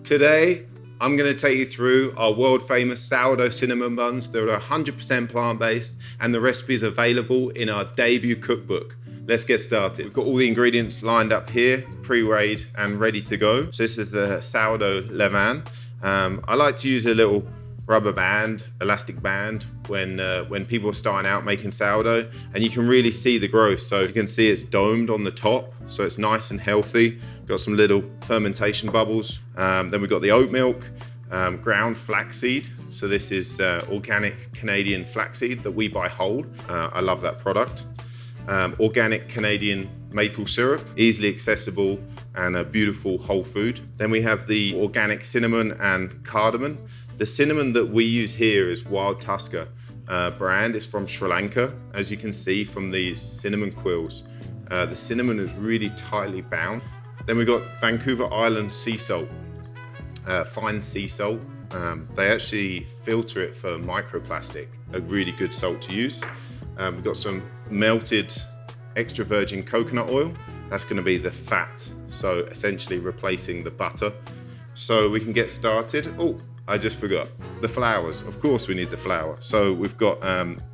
Today, I'm going to take you through our world famous sourdough cinnamon buns that are 100% plant-based, and the recipe is available in our debut cookbook. Let's get started. We've got all the ingredients lined up here, pre-weighed and ready to go. So this is the sourdough levain. I like to use a little rubber band, elastic band, when people are starting out making sourdough, and you can really see the growth. So you can see it's domed on the top, so it's nice and healthy. Got some little fermentation bubbles. Then we've got the oat milk, ground flaxseed. So this is organic Canadian flaxseed that we buy whole. I love that product. Organic Canadian maple syrup, easily accessible and a beautiful whole food. Then we have the organic cinnamon and cardamom. The cinnamon that we use here is Wild Tusker brand. It's from Sri Lanka, as you can see from these cinnamon quills. The cinnamon is really tightly bound. Then we've got Vancouver Island sea salt, fine sea salt. They actually filter it for microplastic, a really good salt to use. We've got some melted extra virgin coconut oil. That's going to be the fat, so essentially replacing the butter. So we can get started. Oh, I just forgot the flours. Of course we need the flour. So we've got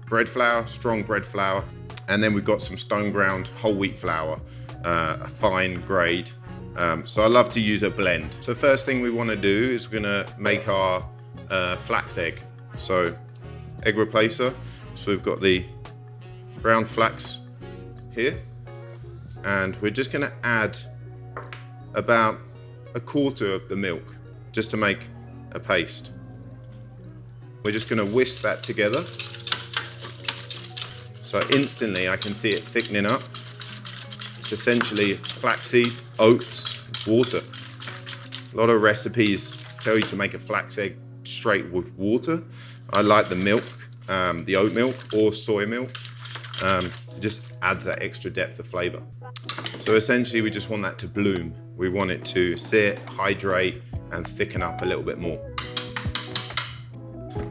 bread flour, strong bread flour, and then we've got some stone ground whole wheat flour, a fine grade. So I love to use a blend. So first thing we want to do is we're going to make our flax egg. So egg replacer. So we've got the ground flax here, and we're just going to add about a quarter of the milk just to make a paste. We're just going to whisk that together. So instantly I can see it thickening up. It's essentially flaxseed, oats, water. A lot of recipes tell you to make a flax egg straight with water. I like the milk, the oat milk or soy milk. It just adds that extra depth of flavor. So essentially we just want that to bloom. We want it to sit, hydrate, and thicken up a little bit more.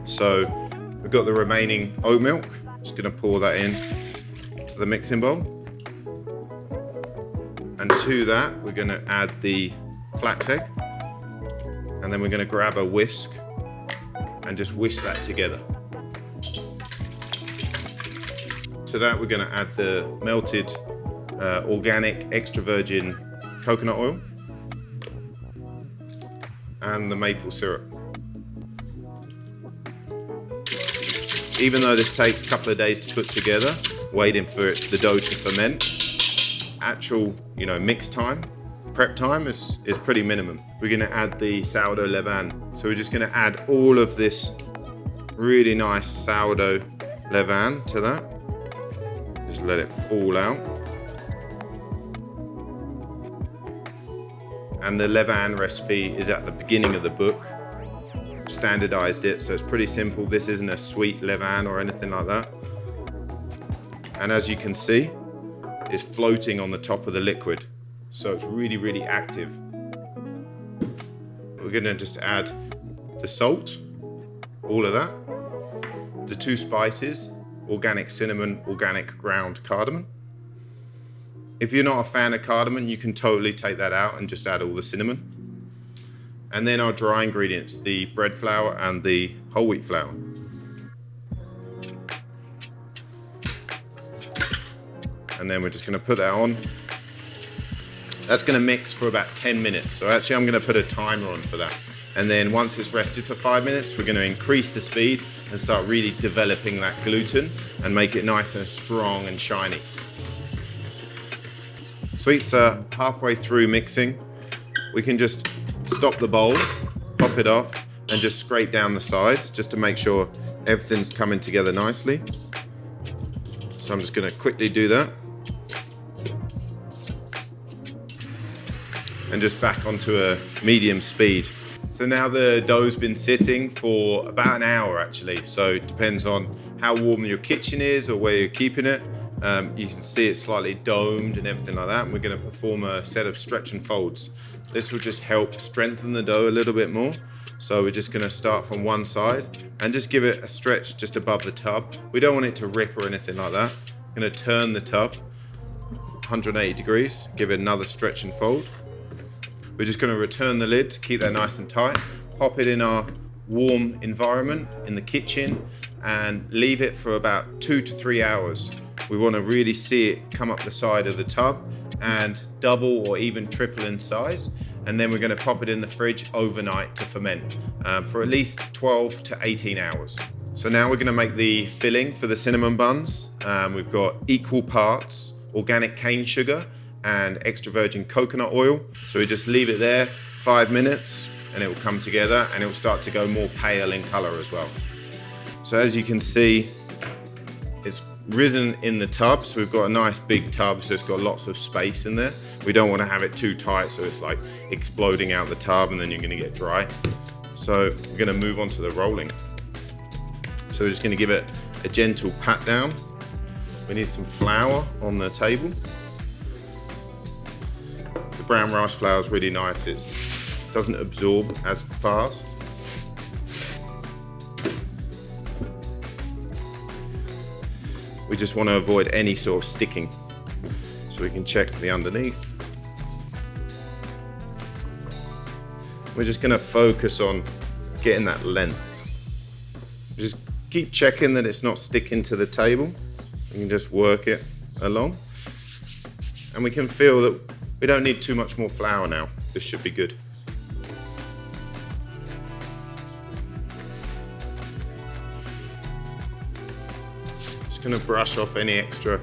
So we've got the remaining oat milk. Just gonna pour that in to the mixing bowl. And to that, we're gonna add the flax egg. And then we're gonna grab a whisk and just whisk that together. To that, we're gonna add the melted organic extra virgin coconut oil and the maple syrup. Even though this takes a couple of days to put together, waiting for the dough to ferment, actual mix time, prep time is pretty minimum. We're gonna add the sourdough levain. So we're just gonna add all of this really nice sourdough levain to that. Just let it fall out. And the levain recipe is at the beginning of the book. Standardized it, so it's pretty simple. This isn't a sweet levain or anything like that. And as you can see, it's floating on the top of the liquid. So it's really, really active. We're gonna just add the salt, all of that, the 2 spices, organic cinnamon, organic ground cardamom. If you're not a fan of cardamom, you can totally take that out and just add all the cinnamon. And then our dry ingredients, the bread flour and the whole wheat flour. And then we're just gonna put that on. That's gonna mix for about 10 minutes. So actually I'm gonna put a timer on for that. And then once it's rested for 5 minutes, we're gonna increase the speed and start really developing that gluten and make it nice and strong and shiny. Sweets are halfway through mixing. We can just stop the bowl, pop it off, and just scrape down the sides just to make sure everything's coming together nicely. So I'm just gonna quickly do that. And just back onto a medium speed. So now the dough's been sitting for about an hour actually. So it depends on how warm your kitchen is or where you're keeping it. You can see it's slightly domed and everything like that. And we're gonna perform a set of stretch and folds. This will just help strengthen the dough a little bit more. So we're just gonna start from one side and just give it a stretch just above the tub. We don't want it to rip or anything like that. I'm gonna turn the tub 180 degrees, give it another stretch and fold. We're just going to return the lid to keep that nice and tight, pop it in our warm environment in the kitchen and leave it for about 2 to 3 hours. We want to really see it come up the side of the tub and double or even triple in size. And then we're going to pop it in the fridge overnight to ferment for at least 12 to 18 hours. So now we're going to make the filling for the cinnamon buns. We've got equal parts organic cane sugar and extra virgin coconut oil. So we just leave it there 5 minutes and it will come together and it will start to go more pale in color as well. So as you can see, it's risen in the tub. So we've got a nice big tub, so it's got lots of space in there. We don't want to have it too tight so it's like exploding out the tub and then you're going to get dry. So we're going to move on to the rolling. So we're just going to give it a gentle pat down. We need some flour on the table. The brown rice flour is really nice. It doesn't absorb as fast. We just want to avoid any sort of sticking. So we can check the underneath. We're just going to focus on getting that length. Just keep checking that it's not sticking to the table. You can just work it along. And we can feel that we don't need too much more flour now. This should be good. Just going to brush off any extra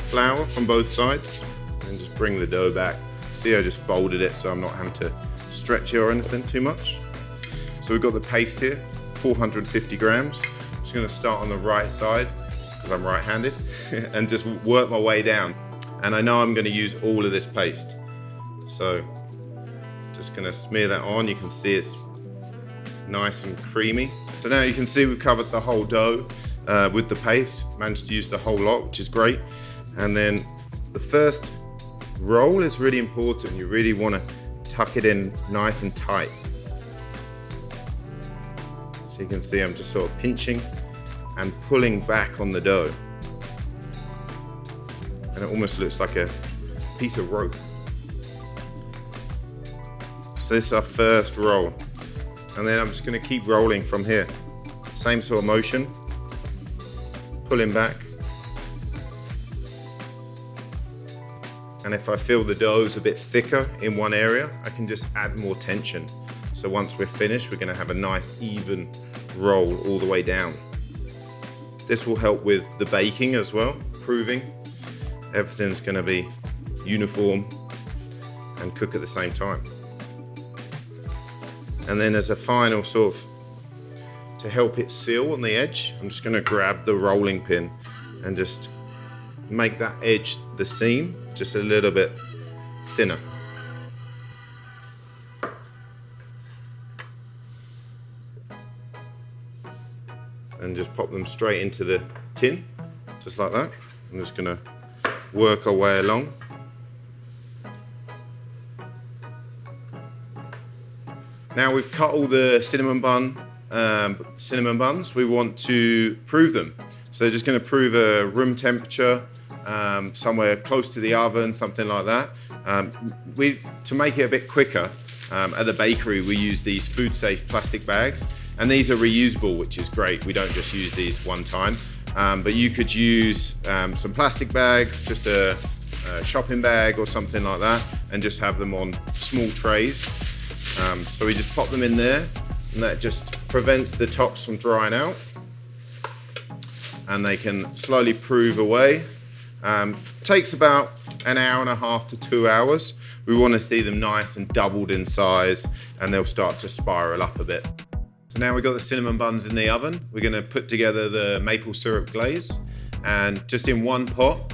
flour from both sides and just bring the dough back. See, I just folded it so I'm not having to stretch it or anything too much. So we've got the paste here, 450 grams. I'm just going to start on the right side because I'm right-handed and just work my way down. And I know I'm going to use all of this paste. So just going to smear that on. You can see it's nice and creamy. So now you can see we've covered the whole dough with the paste. Managed to use the whole lot, which is great. And then the first roll is really important. You really want to tuck it in nice and tight. So you can see I'm just sort of pinching and pulling back on the dough. And it almost looks like a piece of rope. So this is our first roll. And then I'm just going to keep rolling from here. Same sort of motion. Pulling back. And if I feel the dough is a bit thicker in one area, I can just add more tension. So once we're finished, we're going to have a nice even roll all the way down. This will help with the baking as well, proving everything's going to be uniform and cook at the same time. And then as a final sort of, to help it seal on the edge, I'm just going to grab the rolling pin and just make that edge, the seam, just a little bit thinner. And just pop them straight into the tin, just like that. I'm just going to work our way along. Now we've cut all the cinnamon buns. We want to prove them. So just going to prove a room temperature, somewhere close to the oven, something like that. To make it a bit quicker, at the bakery we use these food safe plastic bags, and these are reusable, which is great. We don't just use these one time, but you could use some plastic bags, just a shopping bag or something like that, and just have them on small trays. So we just pop them in there, and that just prevents the tops from drying out, and they can slowly prove away. Takes about an hour and a half to 2 hours. We want to see them nice and doubled in size, and they'll start to spiral up a bit. So now we've got the cinnamon buns in the oven. We're going to put together the maple syrup glaze, and just in one pot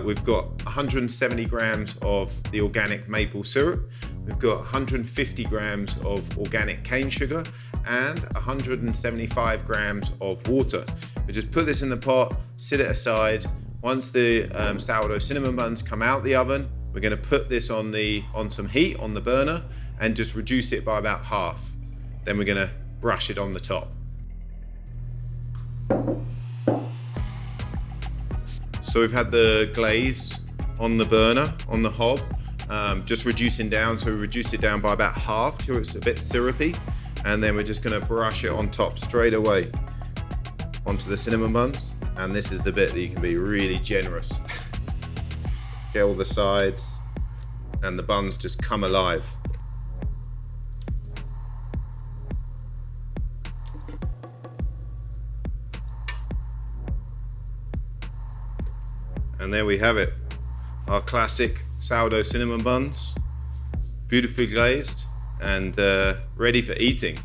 we've got 170 grams of the organic maple syrup. We've got 150 grams of organic cane sugar and 175 grams of water. We just put this in the pot, sit it aside. Once the sourdough cinnamon buns come out the oven, we're going to put this on some heat on the burner and just reduce it by about half. Then we're going to brush it on the top. So we've had the glaze on the burner, on the hob. just reducing down. So we reduced it down by about half till it's a bit syrupy. And then we're just gonna brush it on top straight away onto the cinnamon buns. And this is the bit that you can be really generous. Get all the sides and the buns just come alive. And there we have it, our classic sourdough cinnamon buns, beautifully glazed and ready for eating.